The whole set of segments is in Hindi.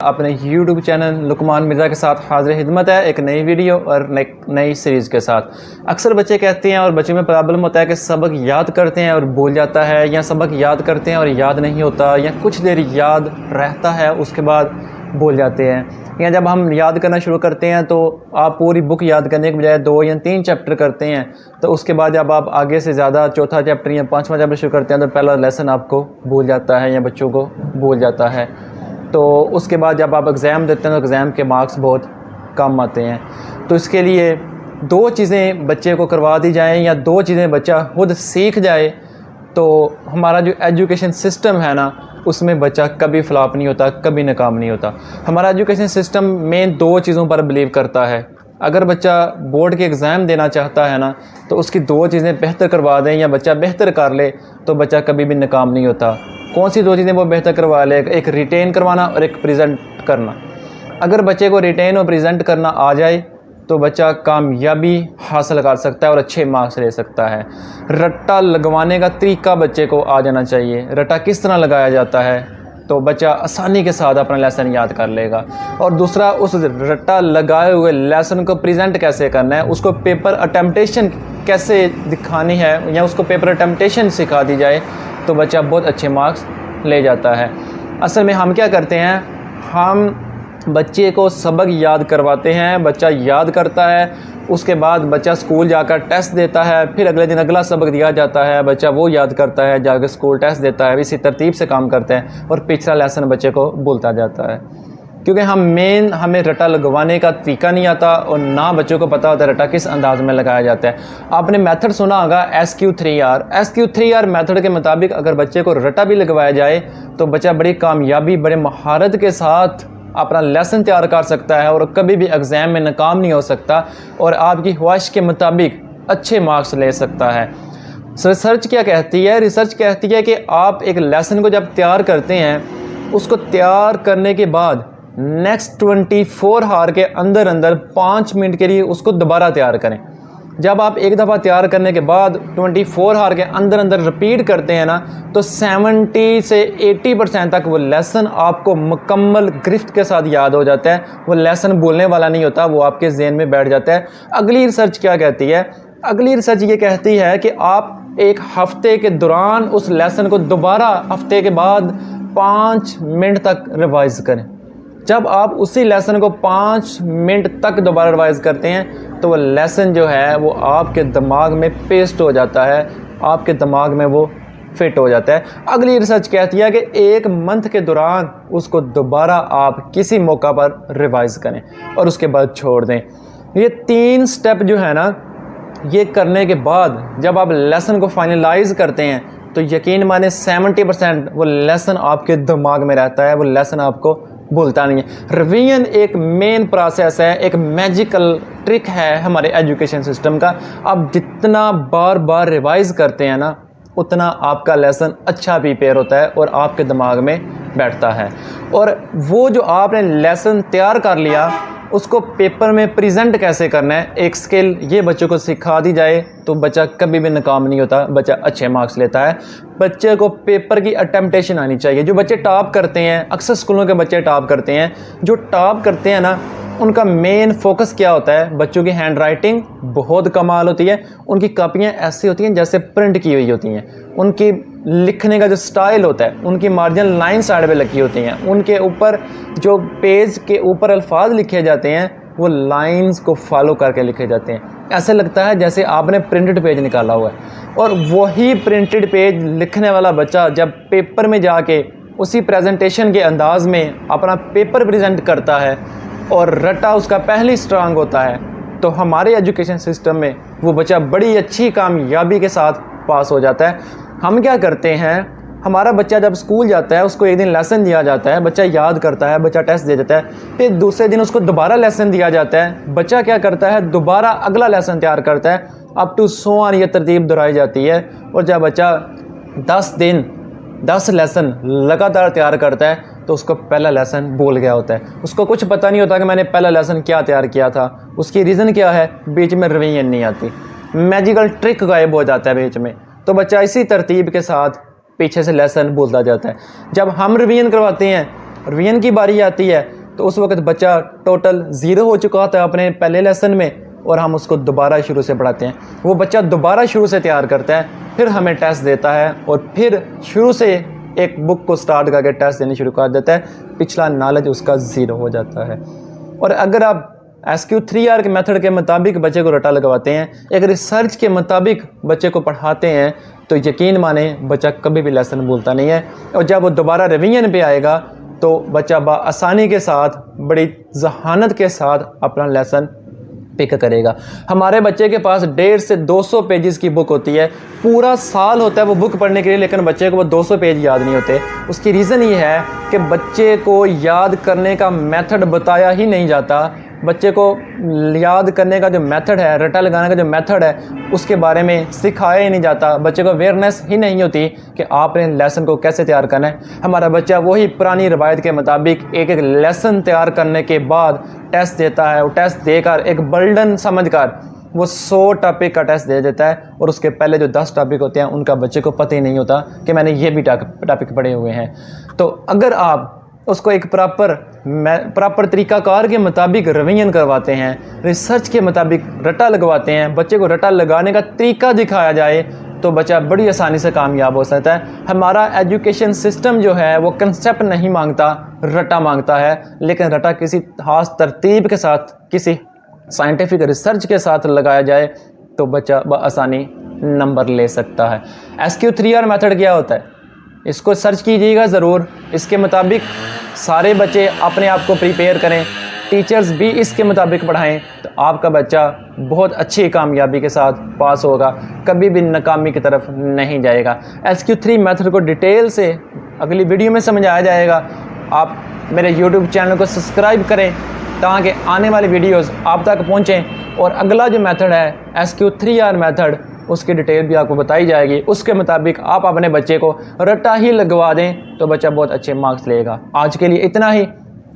अपने YouTube चैनल लुकमान मिर्ज़ा के साथ हाज़िर खिदमत है एक नई वीडियो और नई सीरीज़ के साथ। अक्सर बच्चे कहते हैं और बच्चों में प्रॉब्लम होता है कि सबक याद करते हैं और भूल जाता है, या सबक याद करते हैं और याद नहीं होता, या कुछ देर याद रहता है उसके बाद भूल जाते हैं। या जब हम याद करना शुरू करते हैं तो आप पूरी बुक याद करने के बजाय 2 या 3 चैप्टर करते हैं, तो उसके बाद जब आप आगे से ज़्यादा चौथा चैप्टर या 5वां चैप्टर शुरू करते हैं तो पहला लेसन आपको भूल जाता है या बच्चों को भूल जाता है। तो उसके बाद जब आप एग्ज़ाम देते हैं तो एग्ज़ाम के मार्क्स बहुत कम आते हैं। तो इसके लिए 2 चीज़ें बच्चे को करवा दी जाएं या 2 चीज़ें बच्चा खुद सीख जाए तो हमारा जो एजुकेशन सिस्टम है ना, उसमें बच्चा कभी फ्लॉप नहीं होता, कभी नाकाम नहीं होता। हमारा एजुकेशन सिस्टम मेन 2 चीज़ों पर बिलीव करता है। अगर बच्चा बोर्ड के एग्ज़ाम देना चाहता है ना, तो उसकी 2 चीज़ें बेहतर करवा दें या बच्चा बेहतर कर ले तो बच्चा कभी भी नाकाम नहीं होता। कौन सी 2 चीज़ें वो बेहतर करवा ले? एक रिटेन करवाना और एक प्रेजेंट करना। अगर बच्चे को रिटेन और प्रेजेंट करना आ जाए तो बच्चा कामयाबी हासिल कर सकता है और अच्छे मार्क्स ले सकता है। रट्टा लगवाने का तरीका बच्चे को आ जाना चाहिए। रट्टा किस तरह लगाया जाता है तो बच्चा आसानी के साथ अपना लेसन याद कर लेगा। और दूसरा, उस रट्टा लगाए हुए लेसन को प्रेजेंट कैसे करना है, उसको पेपर अटेम्पटेशन कैसे दिखानी है या उसको पेपर अटेम्पटेशन सिखा दी जाए तो बच्चा बहुत अच्छे मार्क्स ले जाता है। असल में हम क्या करते हैं, हम बच्चे को सबक याद करवाते हैं, बच्चा याद करता है, उसके बाद बच्चा स्कूल जाकर टेस्ट देता है, फिर अगले दिन अगला सबक दिया जाता है, बच्चा वो याद करता है, जाकर स्कूल टेस्ट देता है। इसी तरतीब से काम करते हैं और पिछला लेसन बच्चे को भूलता जाता है, क्योंकि हमें रट्टा लगवाने का तरीका नहीं आता और ना बच्चों को पता होता है रट्टा किस अंदाज में लगाया जाता है। आपने मेथड सुना होगा SQ3R। SQ3R मेथड के मुताबिक अगर बच्चे को रट्टा भी लगवाया जाए तो बच्चा बड़ी कामयाबी, बड़े महारत के साथ अपना लेसन तैयार कर सकता है और कभी भी एग्ज़ाम में नाकाम नहीं हो सकता और आपकी ख्वाहिश के मुताबिक अच्छे मार्क्स ले सकता है। रिसर्च क्या कहती है? रिसर्च कहती है कि आप एक लेसन को जब तैयार करते हैं, उसको तैयार करने के बाद नेक्स्ट 24 आवर के अंदर 5 मिनट के लिए उसको दोबारा तैयार करें। जब आप एक दफ़ा तैयार करने के बाद 24 आवर के अंदर रिपीट करते हैं ना, तो 70 से 80% तक वो लेसन आपको मुकम्मल गिरफ्त के साथ याद हो जाता है। वो लेसन भूलने वाला नहीं होता, वो आपके ज़हन में बैठ जाता है। अगली रिसर्च क्या कहती है? अगली रिसर्च ये कहती है कि आप एक हफ़्ते के दौरान उस लेसन को दोबारा हफ़्ते के बाद 5 मिनट तक रिवाइज़ करें। जब आप उसी लेसन को 5 मिनट तक दोबारा रिवाइज़ करते हैं तो वो लेसन जो है वो आपके दिमाग में पेस्ट हो जाता है, आपके दिमाग में वो फिट हो जाता है। अगली रिसर्च कहती है कि 1 मंथ के दौरान उसको दोबारा आप किसी मौका पर रिवाइज़ करें और उसके बाद छोड़ दें। ये 3 स्टेप जो है ना, ये करने के बाद जब आप लेसन को फाइनलाइज़ करते हैं तो यकीन माने 70% वो लेसन आपके दिमाग में रहता है, वो लेसन आपको भूलता नहीं है। रिवीजन एक मेन प्रोसेस है, एक मैजिकल ट्रिक है हमारे एजुकेशन सिस्टम का। आप जितना बार बार रिवाइज़ करते हैं ना, उतना आपका लेसन अच्छा प्रिपेयर होता है और आपके दिमाग में बैठता है। और वो जो आपने लेसन तैयार कर लिया, उसको पेपर में प्रेजेंट कैसे करना है, एक स्किल ये बच्चों को सिखा दी जाए तो बच्चा कभी भी नाकाम नहीं होता, बच्चा अच्छे मार्क्स लेता है। बच्चे को पेपर की अटेम्पटेशन आनी चाहिए। जो बच्चे टॉप करते हैं, अक्सर स्कूलों के बच्चे टॉप करते हैं, जो टॉप करते हैं ना, उनका मेन फोकस क्या होता है? बच्चों की हैंड राइटिंग बहुत कमाल होती है, उनकी कापियाँ ऐसी होती हैं जैसे प्रिंट की हुई होती हैं, उनकी लिखने का जो स्टाइल होता है, उनकी मार्जिन लाइन साइड पे लगी होती हैं, उनके ऊपर जो पेज के ऊपर अल्फाज लिखे जाते हैं वो लाइंस को फॉलो करके लिखे जाते हैं। ऐसे लगता है जैसे आपने प्रिंटेड पेज निकाला हुआ है। और वही प्रिंटेड पेज लिखने वाला बच्चा जब पेपर में जाके उसी प्रेजेंटेशन के अंदाज में अपना पेपर प्रेजेंट करता है और रट्टा उसका पहली स्ट्रांग होता है, तो हमारे एजुकेशन सिस्टम में वो बच्चा बड़ी अच्छी कामयाबी के साथ पास हो जाता है। हम क्या करते हैं, हमारा बच्चा जब स्कूल जाता है, उसको एक दिन लेसन दिया जाता है, बच्चा याद करता है, बच्चा टेस्ट दे देता है, फिर दूसरे दिन उसको दोबारा लेसन दिया जाता है, बच्चा क्या करता है, दोबारा अगला लेसन तैयार करता है, अप टू 100 आर ये तरतीब दोहराई जाती है। और जब बच्चा 10 दिन 10 लेसन लगातार तैयार करता है तो उसको पहला लेसन भूल गया होता है। उसको कुछ पता नहीं होता कि मैंने पहला लेसन क्या तैयार किया था। उसकी रीज़न क्या है? बीच में रिवीजन नहीं आती, मैजिकल ट्रिक गायब हो जाता है बीच में। तो बच्चा इसी तरतीब के साथ पीछे से लेसन भूलता जाता है। जब हम रिवीजन करवाते हैं रिवीजन की बारी आती है तो उस वक्त बच्चा टोटल 0 हो चुका होता है अपने पहले लेसन में, और हम उसको दोबारा शुरू से पढ़ाते हैं। वो बच्चा दोबारा शुरू से तैयार करता है, फिर हमें टेस्ट देता है और फिर शुरू से एक बुक को स्टार्ट करके टेस्ट देनी शुरू कर देता है। पिछला नॉलेज उसका 0 हो जाता है। और अगर आप SQ3R के मेथड के मुताबिक बच्चे को रटा लगवाते हैं, एक रिसर्च के मुताबिक बच्चे को पढ़ाते हैं, तो यकीन माने बच्चा कभी भी लेसन भूलता नहीं है। और जब वो दोबारा रिवीजन पे आएगा तो बच्चा आसानी के साथ, बड़ी जहानत के साथ अपना लेसन पिक करेगा। हमारे बच्चे के पास 150 से 200 पेजेस की बुक होती है, पूरा साल होता है वो बुक पढ़ने के लिए, लेकिन बच्चे को वो 200 पेज याद नहीं होते। उसकी रीज़न ये है कि बच्चे को याद करने का मेथड बताया ही नहीं जाता। बच्चे को याद करने का जो मेथड है, रटा लगाने का जो मेथड है, उसके बारे में सिखाया ही नहीं जाता। बच्चे को अवेयरनेस ही नहीं होती कि आपने लेसन को कैसे तैयार करना है। हमारा बच्चा वही पुरानी रवायत के मुताबिक एक एक लेसन तैयार करने के बाद टेस्ट देता है। वो टेस्ट देकर एक बर्डन समझकर वो 100 टॉपिक का टेस्ट दे देता है, और उसके पहले जो 10 टॉपिक होते हैं उनका बच्चे को पता ही नहीं होता कि मैंने ये भी टॉपिक पढ़े हुए हैं। तो अगर आप उसको एक प्रॉपर तरीक़ाकार के मुताबिक रिवीजन करवाते हैं, रिसर्च के मुताबिक रटा लगवाते हैं, बच्चे को रटा लगाने का तरीका दिखाया जाए, तो बच्चा बड़ी आसानी से कामयाब हो सकता है। हमारा एजुकेशन सिस्टम जो है वो कंसेप्ट नहीं मांगता, रटा मांगता है। लेकिन रटा किसी खास तरतीब के साथ, किसी साइंटिफिक रिसर्च के साथ लगाया जाए तो बच्चा आसानी नंबर ले सकता है। SQ3R मेथड क्या होता है, इसको सर्च कीजिएगा ज़रूर। इसके मुताबिक सारे बच्चे अपने आप को प्रिपेयर करें, टीचर्स भी इसके मुताबिक पढ़ाएं, तो आपका बच्चा बहुत अच्छी कामयाबी के साथ पास होगा, कभी भी नाकामी की तरफ नहीं जाएगा। SQ3 मेथड को डिटेल से अगली वीडियो में समझाया जाएगा। आप मेरे YouTube चैनल को सब्सक्राइब करें ताकि आने वाली वीडियोस आप तक पहुंचें। और अगला जो मेथड है SQ3R मेथड, उसकी डिटेल भी आपको बताई जाएगी। उसके मुताबिक आप अपने बच्चे को रट्टा ही लगवा दें तो बच्चा बहुत अच्छे मार्क्स लेगा। आज के लिए इतना ही।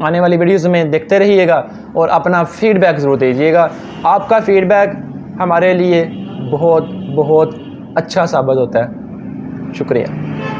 आने वाली वीडियोस में देखते रहिएगा और अपना फीडबैक ज़रूर दीजिएगा। आपका फीडबैक हमारे लिए बहुत बहुत अच्छा साबित होता है। शुक्रिया।